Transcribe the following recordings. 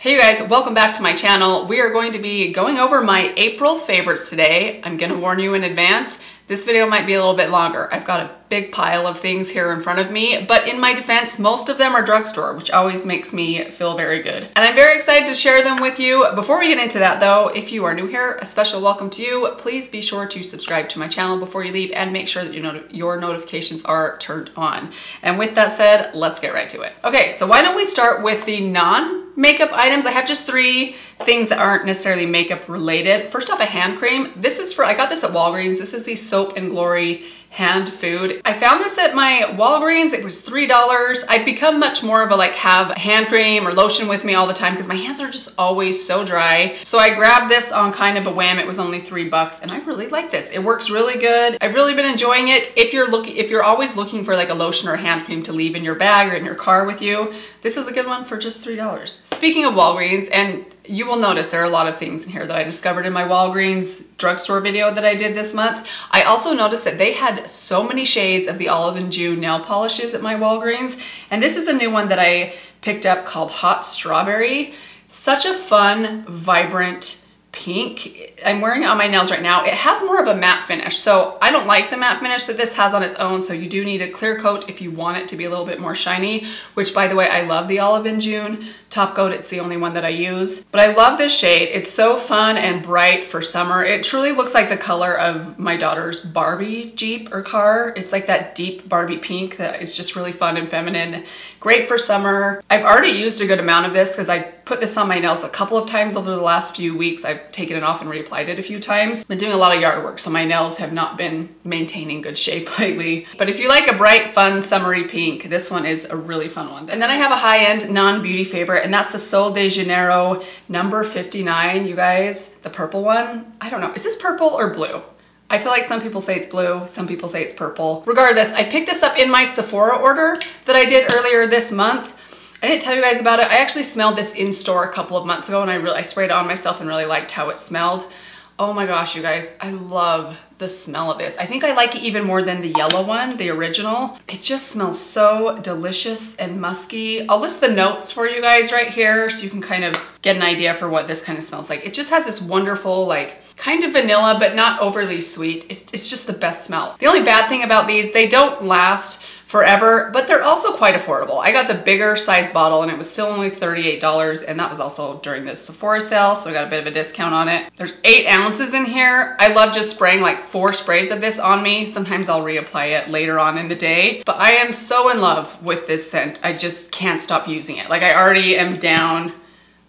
Hey you guys, welcome back to my channel. We are going to be going over my April favorites today. I'm gonna warn you in advance, this video might be a little bit longer. I've got a big pile of things here in front of me, but in my defense, most of them are drugstore, which always makes me feel very good. And I'm very excited to share them with you. Before we get into that though, if you are new here, a special welcome to you. Please be sure to subscribe to my channel before you leave and make sure that your notifications are turned on. And with that said, let's get right to it. Okay, so why don't we start with the non-makeup items. I have just three things that aren't necessarily makeup related. First off, a hand cream. This is I got this at Walgreens. This is the Soap and Glory hand food. I found this at my Walgreens. It was $3. I've become much more of a have hand cream or lotion with me all the time because my hands are just always so dry. So I grabbed this on kind of a whim. It was only $3 and I really like this. It works really good. I've really been enjoying it. If you're always looking for a lotion or a hand cream to leave in your bag or in your car with you, this is a good one for just $3. Speaking of Walgreens, and you will notice there are a lot of things in here that I discovered in my Walgreens drugstore video that I did this month. I also noticed that they had so many shades of the Olive and June nail polishes at my Walgreens. And this is a new one that I picked up called Hot Strawberry. Such a fun, vibrant pink. I'm wearing it on my nails right now. It has more of a matte finish, so I don't like the matte finish that this has on its own, so you do need a clear coat if you want it to be a little bit more shiny, which by the way, I love the Olive and June top coat. It's the only one that I use, but I love this shade. It's so fun and bright for summer. It truly looks like the color of my daughter's Barbie Jeep or car. It's like that deep Barbie pink that is just really fun and feminine. Great for summer. I've already used a good amount of this because I put this on my nails a couple of times over the last few weeks. I've taken it off and reapplied it a few times. Been doing a lot of yard work, so my nails have not been maintaining good shape lately. But if you like a bright, fun, summery pink, this one is a really fun one. And then I have a high-end non-beauty favorite, and that's the Sol de Janeiro number 59, you guys. The purple one. I don't know, is this purple or blue? I feel like some people say it's blue, some people say it's purple. Regardless, I picked this up in my Sephora order that I did earlier this month. I didn't tell you guys about it. I actually smelled this in store a couple of months ago and I sprayed it on myself and really liked how it smelled. Oh my gosh, you guys, I love the smell of this. I think I like it even more than the yellow one, the original. It just smells so delicious and musky. I'll list the notes for you guys right here so you can kind of get an idea for what this kind of smells like. It just has this wonderful, kind of vanilla, but not overly sweet. It's just the best smell. The only bad thing about these, they don't last forever, but they're also quite affordable. I got the bigger size bottle and it was still only $38, and that was also during the Sephora sale, so I got a bit of a discount on it. There's 8 ounces in here. I love just spraying 4 sprays of this on me. Sometimes I'll reapply it later on in the day, but I am so in love with this scent. I just can't stop using it. I already am down.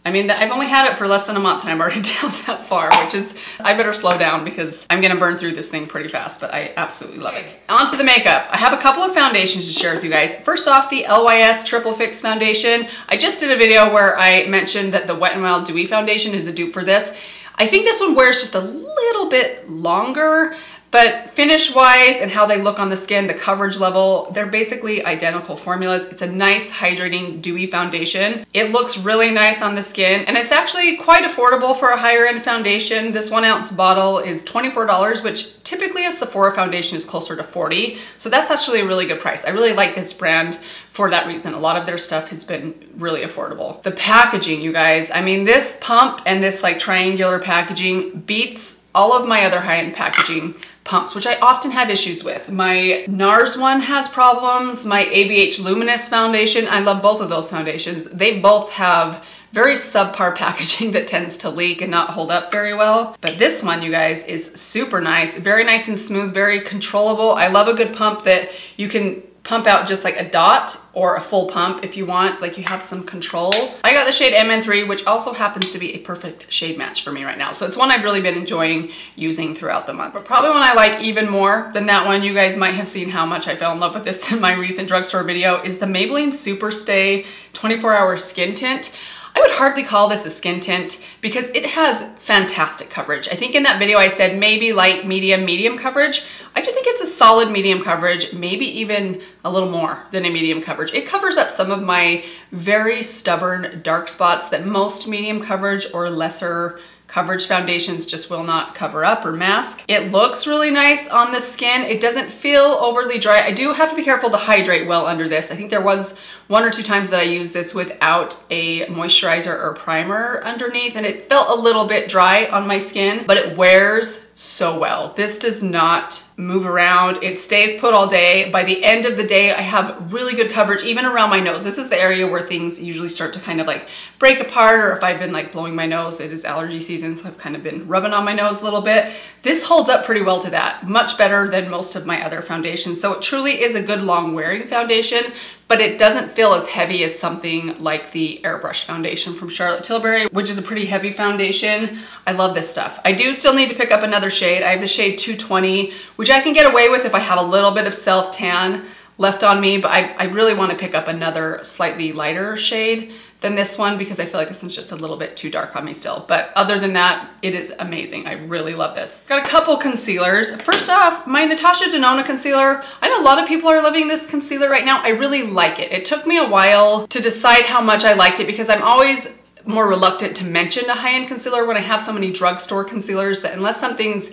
I mean, I've only had it for less than a month and I'm already down that far, which is, I better slow down because I'm gonna burn through this thing pretty fast, but I absolutely love it. On to the makeup. I have a couple of foundations to share with you guys. First off, the LYS Triple Fix Foundation. I just did a video where I mentioned that the Wet n Wild Dewy Foundation is a dupe for this. I think this one wears just a little bit longer, but finish-wise and how they look on the skin, the coverage level, they're basically identical formulas. It's a nice, hydrating, dewy foundation. It looks really nice on the skin, and it's actually quite affordable for a higher-end foundation. This 1 ounce bottle is $24, which typically a Sephora foundation is closer to $40. So that's actually a really good price. I really like this brand for that reason. A lot of their stuff has been really affordable. The packaging, you guys, I mean, this pump and this triangular packaging beats all of my other high-end packaging pumps, which I often have issues with. My NARS one has problems. My ABH Luminous foundation, I love both of those foundations. They both have very subpar packaging that tends to leak and not hold up very well. But this one, you guys, is super nice. Very nice and smooth, very controllable. I love a good pump that you can pump out just a dot or a full pump if you want, you have some control. I got the shade MN3, which also happens to be a perfect shade match for me right now. So it's one I've really been enjoying using throughout the month. But probably one I like even more than that one, you guys might have seen how much I fell in love with this in my recent drugstore video, is the Maybelline Superstay 24-Hour Skin Tint. I would hardly call this a skin tint because it has fantastic coverage. I think in that video I said maybe light, medium coverage. I just think it's a solid medium coverage, maybe even a little more than a medium coverage. It covers up some of my very stubborn dark spots that most medium coverage or lesser coverage foundations just will not cover up or mask. It looks really nice on the skin. It doesn't feel overly dry. I do have to be careful to hydrate well under this. I think there was 1 or 2 times that I used this without a moisturizer or primer underneath, and it felt a little bit dry on my skin, but it wears so well. This does not move around. It stays put all day. By the end of the day, I have really good coverage, even around my nose. This is the area where things usually start to kind of like break apart, or if I've been like blowing my nose, it is allergy season, so I've kind of been rubbing on my nose a little bit. This holds up pretty well to that, much better than most of my other foundations. So it truly is a good long wearing foundation, but it doesn't feel as heavy as something like the Airbrush foundation from Charlotte Tilbury, which is a pretty heavy foundation. I love this stuff. I do still need to pick up another shade. I have the shade 220, which I can get away with if I have a little bit of self tan left on me, but I really want to pick up another slightly lighter shade than this one because I feel like this one's just a little bit too dark on me still. But other than that, it is amazing. I really love this. Got a couple concealers. First off, my Natasha Denona concealer. I know a lot of people are loving this concealer right now. I really like it. It took me a while to decide how much I liked it because I'm always more reluctant to mention a high-end concealer when I have so many drugstore concealers that unless something's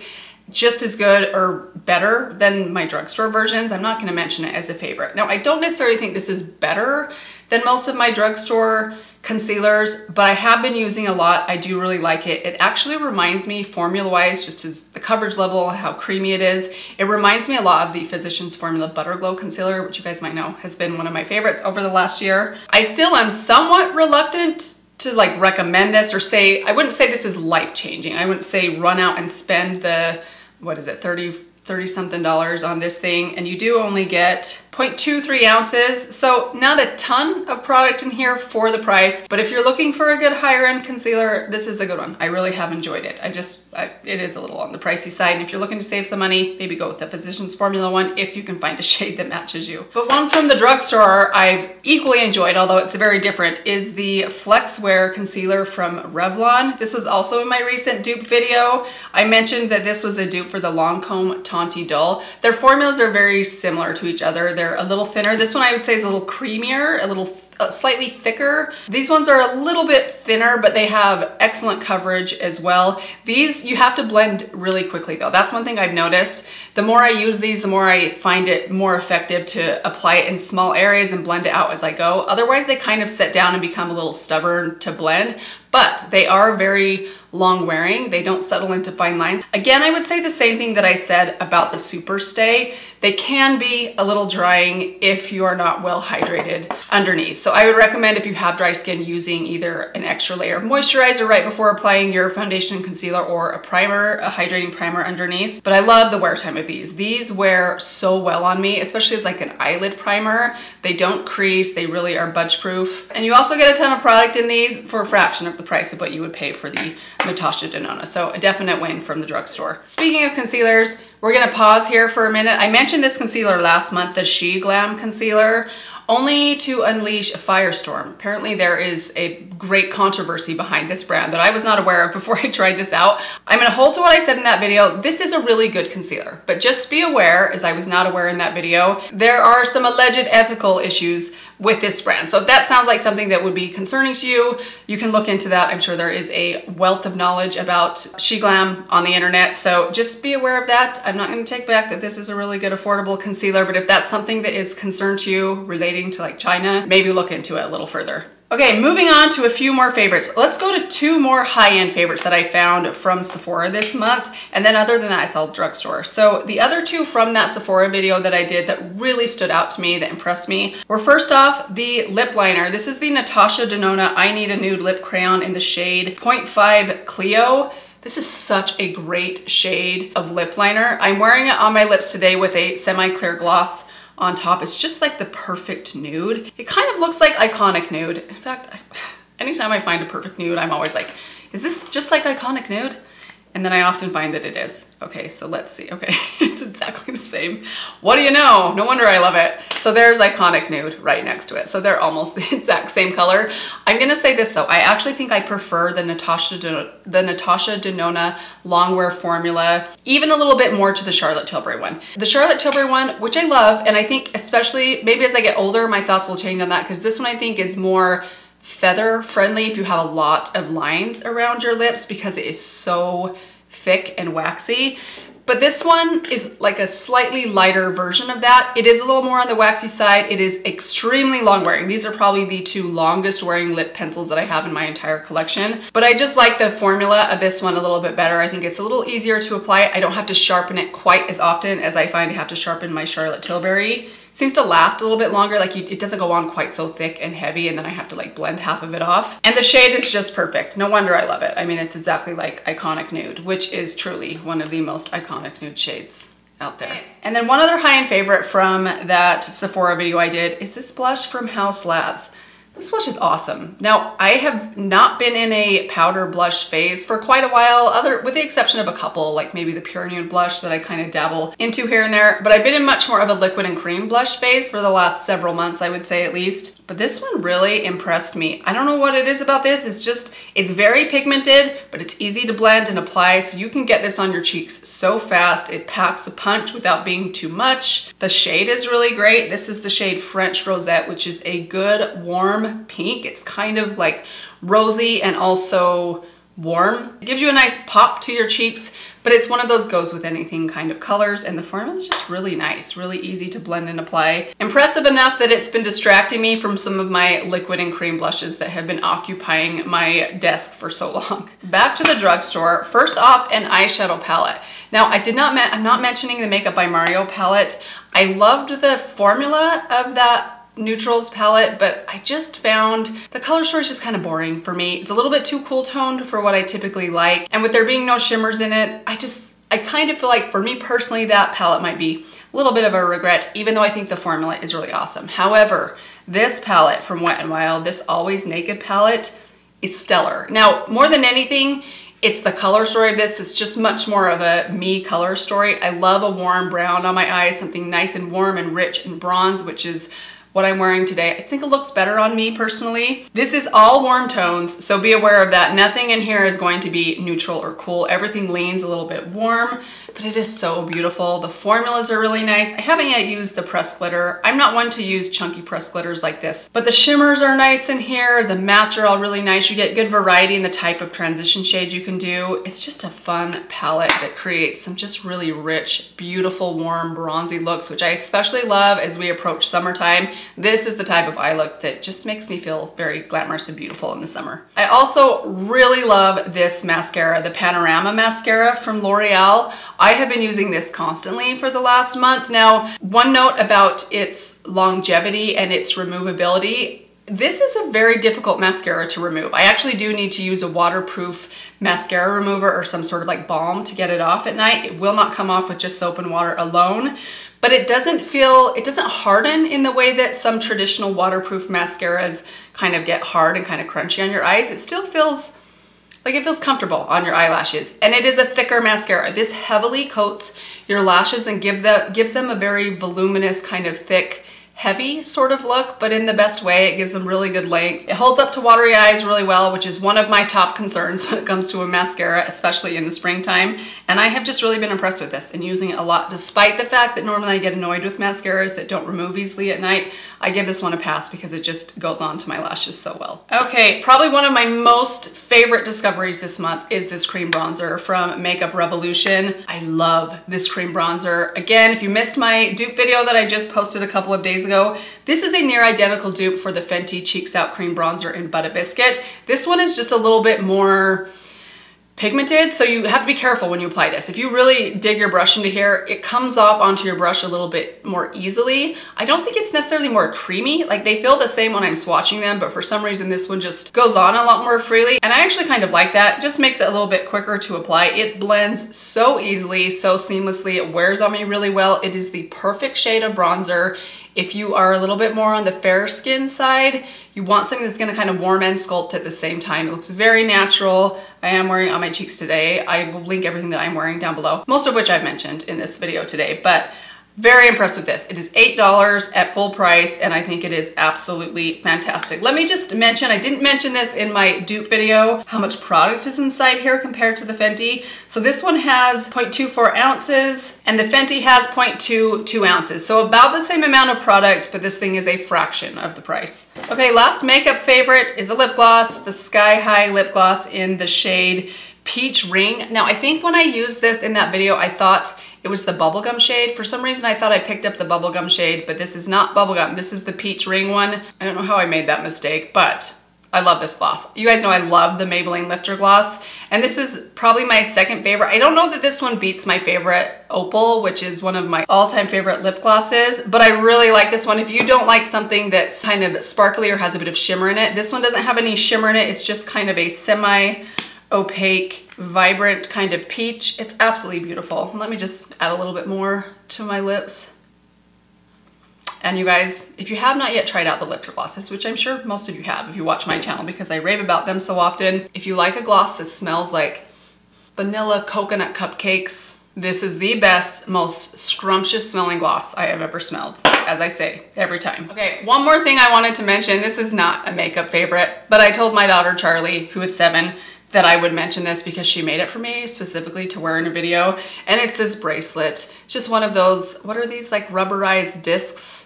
just as good or better than my drugstore versions, I'm not gonna mention it as a favorite. Now, I don't necessarily think this is better than most of my drugstore concealers, but I have been using a lot. I do really like it. It actually reminds me formula-wise, just as the coverage level, how creamy it is. It reminds me a lot of the Physicians Formula Butter Glow Concealer, which you guys might know has been one of my favorites over the last year. I still am somewhat reluctant to like recommend this or say, I wouldn't say this is life-changing. I wouldn't say run out and spend the, what is it, 30 something dollars on this thing, and you do only get 0.23 ounces, so not a ton of product in here for the price, but if you're looking for a good higher end concealer, this is a good one. I really have enjoyed it. It is a little on the pricey side, and if you're looking to save some money, maybe go with the Physicians Formula one if you can find a shade that matches you. But one from the drugstore I've equally enjoyed, although it's very different, is the Flex Wear Concealer from Revlon. This was also in my recent dupe video. I mentioned that this was a dupe for the Lancome Tanti Dull. Their formulas are very similar to each other. They're a little thinner. This one I would say is a little creamier, a little slightly thicker. These ones are a little bit thinner, but they have excellent coverage as well. These you have to blend really quickly though. That's one thing I've noticed. The more I use these, the more I find it more effective to apply it in small areas and blend it out as I go. Otherwise they kind of sit down and become a little stubborn to blend, but they are very long wearing. They don't settle into fine lines. Again, I would say the same thing that I said about the Super Stay. They can be a little drying if you are not well hydrated underneath. So I would recommend if you have dry skin using either an extra layer of moisturizer right before applying your foundation and concealer or a primer, a hydrating primer underneath. But I love the wear time of these. These wear so well on me, especially as like an eyelid primer. They don't crease, they really are budge proof. And you also get a ton of product in these for a fraction of the price of what you would pay for the Natasha Denona. So a definite win from the drugstore. Speaking of concealers, we're gonna pause here for a minute. I mentioned this concealer last month, the She Glam concealer, only to unleash a firestorm. Apparently there is a great controversy behind this brand that I was not aware of before I tried this out. I'm gonna hold to what I said in that video. This is a really good concealer, but just be aware, as I was not aware in that video, there are some alleged ethical issues with this brand. So if that sounds like something that would be concerning to you, you can look into that. I'm sure there is a wealth of knowledge about She Glam on the internet, so just be aware of that. I'm not gonna take back that this is a really good affordable concealer, but if that's something that is concern to you relating to like China, maybe look into it a little further. Okay, moving on to a few more favorites. Let's go to 2 more high-end favorites that I found from Sephora this month. And then other than that, it's all drugstore. So the other 2 from that Sephora video that I did that really stood out to me, that impressed me, were first off, the lip liner. This is the Natasha Denona I Need a Nude Lip Crayon in the shade 0.5 Clio. This is such a great shade of lip liner. I'm wearing it on my lips today with a semi-clear gloss on top. It's just like the perfect nude. It kind of looks like Iconic Nude. In fact, anytime I find a perfect nude, I'm always like, is this just like Iconic Nude? And then I often find that it is. Okay, so let's see. Okay, it's exactly the same. What do you know? No wonder I love it. So there's Iconic Nude right next to it. So they're almost the exact same color. I'm gonna say this though, I actually think I prefer the Natasha Denona Longwear formula even a little bit more to the Charlotte Tilbury one. The Charlotte Tilbury one, which I love, and I think especially maybe as I get older, my thoughts will change on that, because this one I think is more feather friendly if you have a lot of lines around your lips because it is so thick and waxy. But this one is like a slightly lighter version of that. It is a little more on the waxy side. It is extremely long wearing. These are probably the 2 longest wearing lip pencils that I have in my entire collection. But I just like the formula of this one a little bit better. I think it's a little easier to apply. I don't have to sharpen it quite as often as I find I have to sharpen my Charlotte Tilbury. Seems to last a little bit longer, like it doesn't go on quite so thick and heavy, and then I have to like blend half of it off. And the shade is just perfect. No wonder I love it. I mean, it's exactly like Iconic Nude, which is truly one of the most iconic nude shades out there. And then one other high-end favorite from that Sephora video I did is this blush from House Labs. This blush is awesome. Now, I have not been in a powder blush phase for quite a while, with the exception of a couple, like maybe the Pure Nude blush that I kind of dabble into here and there, but I've been in much more of a liquid and cream blush phase for the last several months, I would say at least. But this one really impressed me. I don't know what it is about this. It's very pigmented, but it's easy to blend and apply, so you can get this on your cheeks so fast. It packs a punch without being too much. The shade is really great. This is the shade French Rosette, which is a good warm pink. It's kind of like rosy and also warm. It gives you a nice pop to your cheeks, but it's one of those goes with anything kind of colors, and the formula is just really nice, really easy to blend and apply. Impressive enough that it's been distracting me from some of my liquid and cream blushes that have been occupying my desk for so long. Back to the drugstore. First off, an eyeshadow palette. Now, I'm not mentioning the Makeup by Mario palette. I loved the formula of that neutrals palette, but I just found the color story is just kind of boring for me. It's a little bit too cool toned for what I typically like, and with there being no shimmers in it, I kind of feel like for me personally that palette might be a little bit of a regret, even though I think the formula is really awesome. However, this palette from Wet n Wild, this Always Naked palette, is stellar. Now, more than anything, it's the color story of this. It's just much more of a me color story. I love a warm brown on my eyes, something nice and warm and rich and bronze, which is what I'm wearing today. I think it looks better on me personally. This is all warm tones, so be aware of that. Nothing in here is going to be neutral or cool. Everything leans a little bit warm, but it is so beautiful. The formulas are really nice. I haven't yet used the pressed glitter. I'm not one to use chunky pressed glitters like this, but the shimmers are nice in here. The mattes are all really nice. You get good variety in the type of transition shades you can do. It's just a fun palette that creates some just really rich, beautiful, warm, bronzy looks, which I especially love as we approach summertime. This is the type of eye look that just makes me feel very glamorous and beautiful in the summer. I also really love this mascara, the Panorama mascara from L'Oreal. I have been using this constantly for the last month. Now, one note about its longevity and its removability. This is a very difficult mascara to remove. I actually do need to use a waterproof mascara remover or some sort of like balm to get it off at night. It will not come off with just soap and water alone, but it doesn't harden in the way that some traditional waterproof mascaras kind of get hard and kind of crunchy on your eyes. It still feels like it feels comfortable on your eyelashes, and it is a thicker mascara. This heavily coats your lashes and gives them a very voluminous, kind of thick, heavy sort of look, but in the best way. It gives them really good length. It holds up to watery eyes really well, which is one of my top concerns when it comes to a mascara, especially in the springtime. And I have just really been impressed with this and using it a lot, despite the fact that normally I get annoyed with mascaras that don't remove easily at night. I give this one a pass because it just goes on to my lashes so well. Okay, probably one of my most favorite discoveries this month is this cream bronzer from Makeup Revolution. I love this cream bronzer. Again, if you missed my dupe video that I just posted a couple of days ago, this is a near identical dupe for the Fenty Cheeks Out Cream Bronzer in Butter Biscuit. This one is just a little bit more pigmented, so you have to be careful when you apply this. If you really dig your brush into here, it comes off onto your brush a little bit more easily. I don't think it's necessarily more creamy. Like, they feel the same when I'm swatching them, but for some reason this one just goes on a lot more freely. And I actually kind of like that. It just makes it a little bit quicker to apply. It blends so easily, so seamlessly. It wears on me really well. It is the perfect shade of bronzer. If you are a little bit more on the fair skin side, you want something that's gonna kind of warm and sculpt at the same time. It looks very natural. I am wearing it on my cheeks today. I will link everything that I'm wearing down below, most of which I've mentioned in this video today, but Very impressed with this. It is $8 at full price, and I think it is absolutely fantastic. Let me just mention, I didn't mention this in my dupe video, how much product is inside here compared to the Fenty. So this one has 0.24 ounces, and the Fenty has 0.22 ounces. So about the same amount of product, but this thing is a fraction of the price. Okay, last makeup favorite is a lip gloss, the Sky High lip gloss in the shade Peach Ring. Now, I think when I used this in that video, I thought it was the bubblegum shade. For some reason, I thought I picked up the bubblegum shade, but this is not bubblegum. This is the Peach Ring one. I don't know how I made that mistake, but I love this gloss. You guys know I love the Maybelline Lifter Gloss, and this is probably my second favorite. I don't know that this one beats my favorite Opal, which is one of my all-time favorite lip glosses, but I really like this one. If you don't like something that's kind of sparkly or has a bit of shimmer in it, this one doesn't have any shimmer in it. It's just kind of a semi-opaque, vibrant kind of peach. It's absolutely beautiful. Let me just add a little bit more to my lips. And you guys, if you have not yet tried out the Lifter glosses, which I'm sure most of you have if you watch my channel because I rave about them so often, if you like a gloss that smells like vanilla coconut cupcakes, this is the best, most scrumptious smelling gloss I have ever smelled, as I say every time. Okay, one more thing I wanted to mention. This is not a makeup favorite, but I told my daughter Charlie, who is 7, that I would mention this because she made it for me specifically to wear in a video. And it's this bracelet. It's just one of those, what are these, like rubberized discs?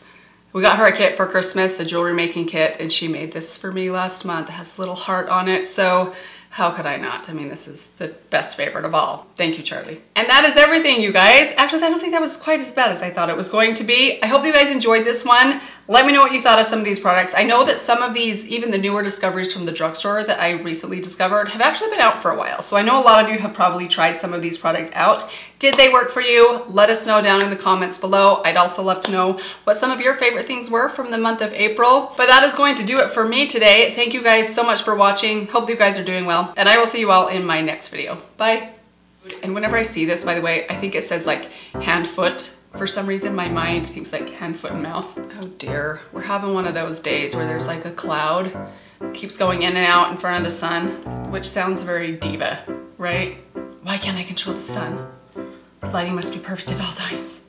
We got her a kit for Christmas, a jewelry making kit, and she made this for me last month. It has a little heart on it, so how could I not? I mean, this is the best favorite of all. Thank you, Charlie. And that is everything, you guys. Actually, I don't think that was quite as bad as I thought it was going to be. I hope you guys enjoyed this one. Let me know what you thought of some of these products. I know that some of these, even the newer discoveries from the drugstore that I recently discovered, have actually been out for a while. So I know a lot of you have probably tried some of these products out. Did they work for you? Let us know down in the comments below. I'd also love to know what some of your favorite things were from the month of April. But that is going to do it for me today. Thank you guys so much for watching. Hope you guys are doing well. And I will see you all in my next video. Bye. And whenever I see this, by the way, I think it says like hand, foot. For some reason, my mind thinks like hand, foot, and mouth. Oh dear, we're having one of those days where there's like a cloud, keeps going in and out in front of the sun, which sounds very diva, right? Why can't I control the sun? The lighting must be perfect at all times.